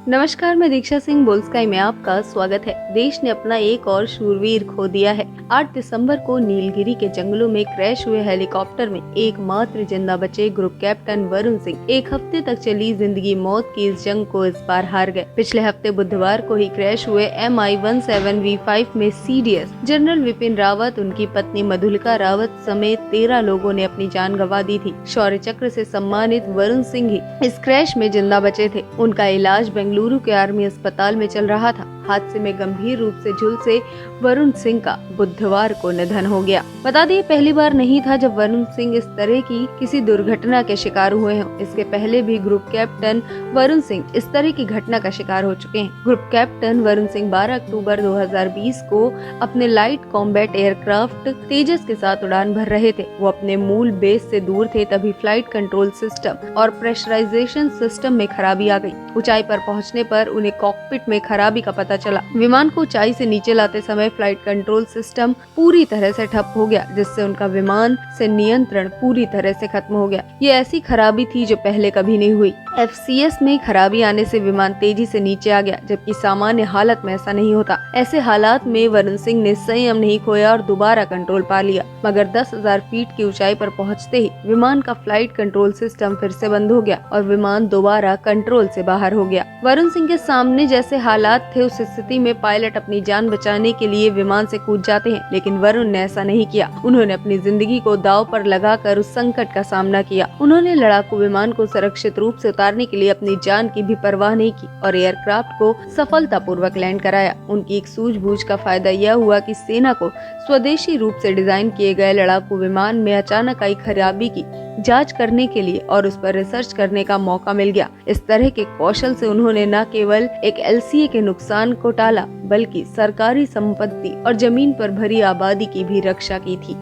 नमस्कार, मैं दीक्षा सिंह बोल्स्काई में आपका स्वागत है। देश ने अपना एक और शूरवीर खो दिया है। 8 दिसंबर को नीलगिरी के जंगलों में क्रैश हुए हेलीकॉप्टर में एकमात्र जिंदा बचे ग्रुप कैप्टन वरुण सिंह एक हफ्ते तक चली जिंदगी मौत की इस जंग को इस बार हार गए। पिछले हफ्ते बुधवार को ही क्रैश हुए MI-17V5 में CDS जनरल विपिन रावत, उनकी पत्नी मधुलिका रावत समेत 13 लोगों ने अपनी जान गंवा दी थी। शौर्य चक्र से सम्मानित वरुण सिंह ही इस क्रैश में जिंदा बचे थे। उनका इलाज बेंगलुरु के आर्मी अस्पताल में चल रहा था। हादसे में गंभीर रूप से झुलसे वरुण सिंह का बुधवार को निधन हो गया। बता दें, पहली बार नहीं था जब वरुण सिंह इस तरह की किसी दुर्घटना के शिकार हुए हैं। इसके पहले भी ग्रुप कैप्टन वरुण सिंह इस तरह की घटना का शिकार हो चुके हैं। ग्रुप कैप्टन वरुण सिंह 12 अक्टूबर 2020 को अपने लाइट कॉम्बैट एयरक्राफ्ट तेजस के साथ उड़ान भर रहे थे। वो अपने मूल बेस से दूर थे, तभी फ्लाइट कंट्रोल सिस्टम और प्रेशराइजेशन सिस्टम में खराबी आ गई। ऊंचाई पर पहुंचने पर उन्हें कॉकपिट में खराबी का पता चला। विमान को ऊंचाई से नीचे लाते समय फ्लाइट कंट्रोल सिस्टम पूरी तरह से ठप हो गया, जिससे उनका विमान से नियंत्रण पूरी तरह से खत्म हो गया। ये ऐसी खराबी थी जो पहले कभी नहीं हुई। FCS में खराबी आने से विमान तेजी से नीचे आ गया, जबकि सामान्य हालत में ऐसा नहीं होता। ऐसे हालात में वरुण सिंह ने संयम नहीं खोया और दोबारा कंट्रोल पा लिया, मगर 10,000 फीट की ऊंचाई पर पहुंचते ही विमान का फ्लाइट कंट्रोल सिस्टम फिर से बंद हो गया और विमान दोबारा कंट्रोल से बाहर हो गया। वरुण सिंह के सामने जैसे हालात थे, उस स्थिति में पायलट अपनी जान बचाने के लिए विमान से कूद जाते हैं, लेकिन वरुण ने ऐसा नहीं किया। उन्होंने अपनी जिंदगी को दांव पर लगाकर उस संकट का सामना किया। उन्होंने लड़ाकू विमान को सुरक्षित रूप से उतारने के लिए अपनी जान की भी परवाह नहीं की और एयरक्राफ्ट को सफलतापूर्वक लैंड कराया। उनकी एक सूझबूझ का फायदा यह हुआ कि सेना को स्वदेशी रूप से डिजाइन किए गए लड़ाकू विमान में अचानक आई खराबी की जांच करने के लिए और उस पर रिसर्च करने का मौका मिल गया। इस तरह के कौशल से उन्होंने न केवल एक LCA के नुकसान को टाला, बल्कि सरकारी संपत्ति और जमीन पर भरी आबादी की भी रक्षा की थी।